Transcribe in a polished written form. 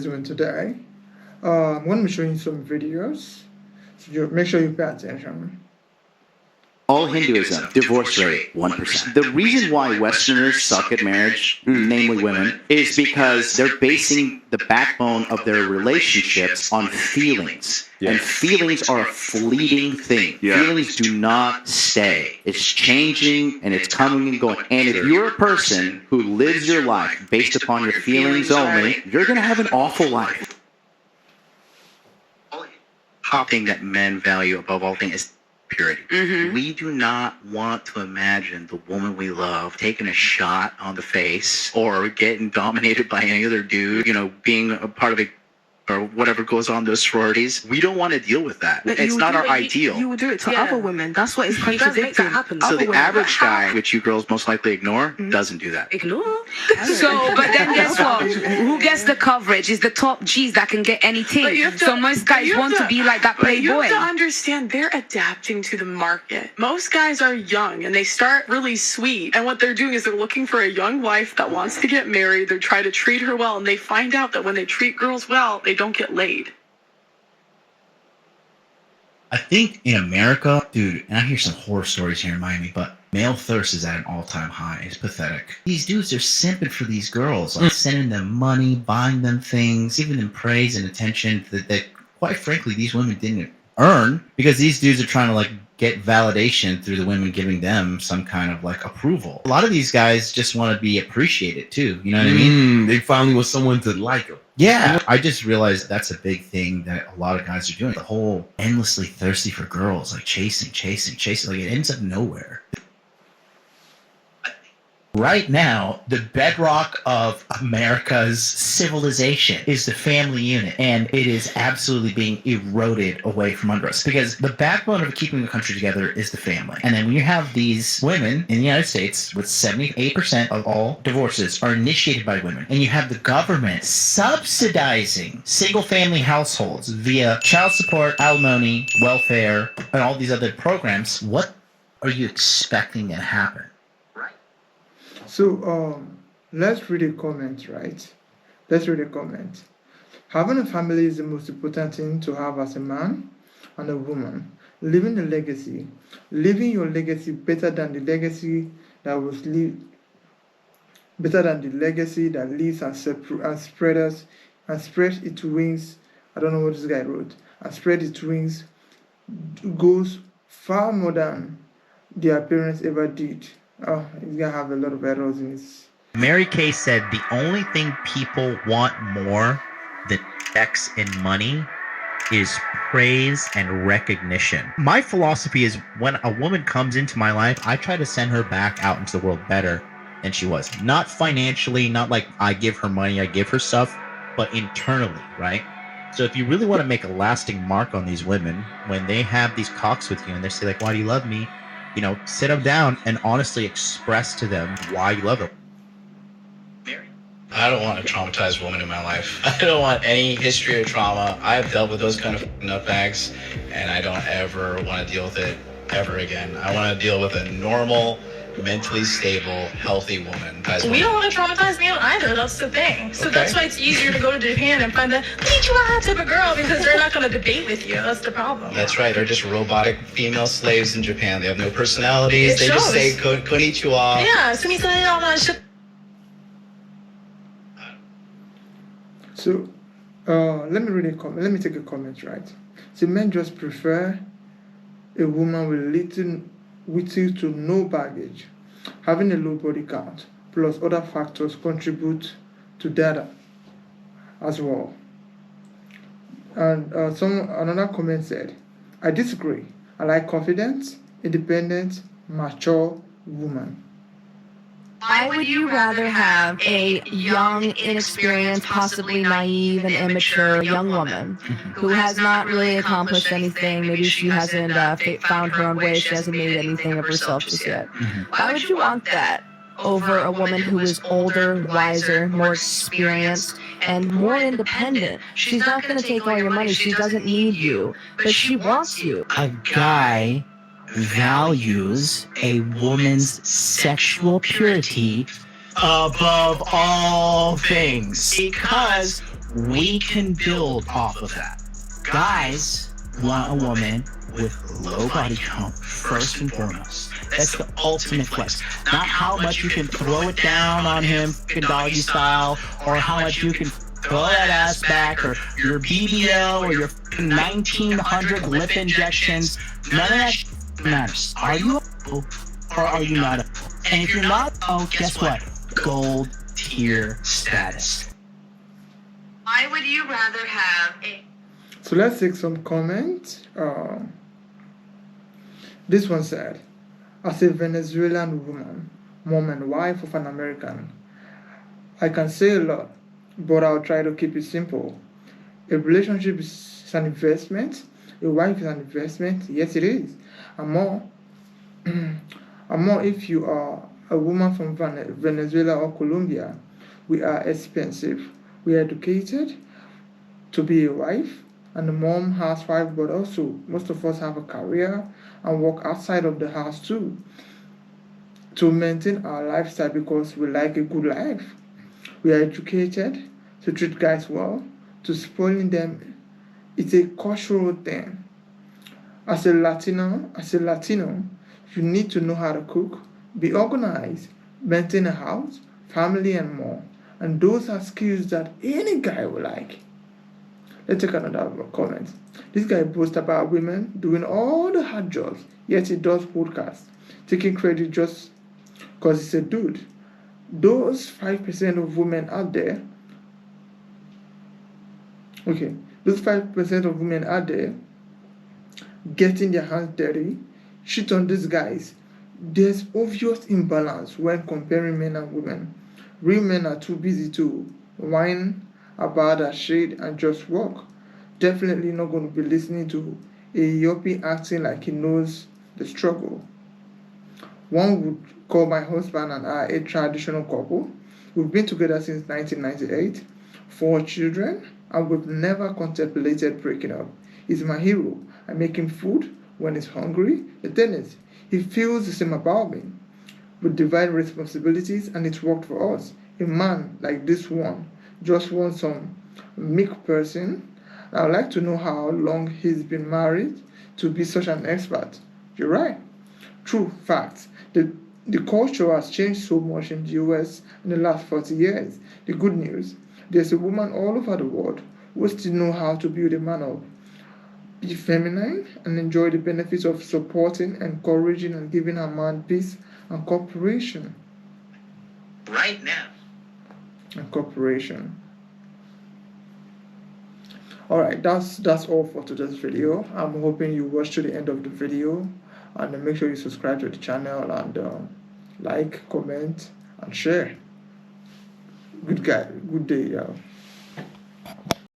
Doing today. I'm going to be showing you some videos, so make sure you pay attention. All Hinduism, divorce rate, 1%. The reason why Westerners suck at marriage, namely women, is because they're basing the backbone of their relationships on feelings. Yeah. And feelings are a fleeting thing. Yeah. Feelings do not stay. It's changing and it's coming and going. And if you're a person who lives your life based upon your feelings only, you're going to have an awful life. Top thing that men value above all things is purity. Mm-hmm. We do not want to imagine the woman we love taking a shot on the face or getting dominated by any other dude, being a part of a or whatever goes on those sororities. We don't want to deal with that. But it's not our ideal. You would do it to other women. That's what is contradicting. So the average guy, which you girls most likely ignore, doesn't do that. Ignore? But then guess what? Who gets the coverage? Is the top G's that can get anything. So most guys want to be like that playboy. You have to understand, they're adapting to the market. Most guys are young and they start really sweet. And what they're doing is they're looking for a young wife that wants to get married. They're trying to treat her well. And they find out that when they treat girls well, they don't get laid. I think in America, dude, and I hear some horror stories here in Miami, but male thirst is at an all-time high. It's pathetic. These dudes are simping for these girls, like sending them money, buying them things, giving them praise and attention that quite frankly, these women didn't earn, because these dudes are trying to get validation through the women giving them some kind of approval. A lot of these guys just want to be appreciated too. You know what I mean? They finally want someone to like them. Yeah, I just realized that's a big thing that a lot of guys are doing. The whole endlessly thirsty for girls, chasing. It ends up nowhere. Right now, the bedrock of America's civilization is the family unit, and it is absolutely being eroded away from under us, because the backbone of keeping the country together is the family. And then when you have these women in the United States, with 78% of all divorces are initiated by women, and you have the government subsidizing single-family households via child support, alimony, welfare, and all these other programs, what are you expecting to happen? So let's read a comment, right? Let's read a comment. Having a family is the most important thing to have as a man and a woman. Living your legacy better than the legacy that was better than the legacy that lives and spreads its wings. I don't know what this guy wrote. And spread its wings goes far more than their parents ever did. Oh, he's gonna have a lot of errors in his. Mary Kay said the only thing people want more than sex and money is praise and recognition. My philosophy is, when a woman comes into my life, I try to send her back out into the world better than she was. Not financially, not like I give her money, I give her stuff, but internally, right? So if you really want to make a lasting mark on these women, when they have these talks with you and they say why do you love me? Sit them down and honestly express to them why you love them. I don't want a traumatized woman in my life. I don't want any history of trauma. I've dealt with those kind of nutbags, and I don't ever want to deal with it ever again. I want to deal with a normal, mentally stable, healthy woman. We don't want to traumatize me either. That's the thing. So that's why it's easier to go to Japan and find a konnichiwa type of girl, because they're not going to debate with you. That's the problem. That's right. They're just robotic female slaves in Japan. They have no personalities. They just say konnichiwa. Yeah, sumisai, all that shit. So, let me take a comment, right? So men just prefer a woman with little to no baggage. Having a low body count plus other factors contribute to that as well. And another comment said, I disagree. I like confident, independent, mature woman. Why would you rather have a young, inexperienced, possibly naive and immature young woman who has not really accomplished anything? Maybe she hasn't found her own way. She hasn't made anything of herself just yet. Why would you want that over a woman who is older, wiser, more experienced, and more independent? She's not going to take all your money. She doesn't need you, but she wants you. A guy values a woman's sexual purity above all things, because we can build off of that. Guys want a woman with low body count first and foremost. That's the ultimate flex. Not how much you can throw it down on him, doggy style, or how much you can throw that ass back, or your BBL, or your 1900 lip injections. None of that matters. Are you a or are you not a? And if you're not, oh, guess what? Gold tier status. Why would you rather have a... So let's take some comments. This one said, as a Venezuelan woman, mom and wife of an American, I can say a lot, but I'll try to keep it simple. A relationship is an investment. A wife is an investment. Yes, it is. And more if you are a woman from Venezuela or Colombia. We are expensive. We are educated to be a wife and a mom, housewife, but also most of us have a career and work outside of the house too to maintain our lifestyle because we like a good life. We are educated to treat guys well, to spoiling them. It's a cultural thing. As a Latino, you need to know how to cook, be organized, maintain a house, family, and more. And those are skills that any guy will like. Let's take another comment. This guy boasts about women doing all the hard jobs, yet he does podcasts, taking credit just because he's a dude. Those 5% of women out there, those 5% of women out there getting their hands dirty, shit on these guys. There's obvious imbalance when comparing men and women. Real men are too busy to whine about their shit and just work. Definitely not going to be listening to a yuppie acting like he knows the struggle. One would call my husband and I a traditional couple. We've been together since 1998, 4 children, and we've never contemplated breaking up. He's my hero. I make him food when he's hungry. The thing is, he feels the same about me. We divide responsibilities and it worked for us. A man like this one just wants some meek person. I would like to know how long he's been married to be such an expert. You're right. True facts. The culture has changed so much in the US in the last 40 years. The good news, there's a woman all over the world who still know how to build a man up. Be feminine and enjoy the benefits of supporting, encouraging, and giving a man peace and cooperation. Right now. And cooperation. Alright, that's all for today's video. I'm hoping you watch to the end of the video, and make sure you subscribe to the channel and like, comment, and share. Good day, y'all.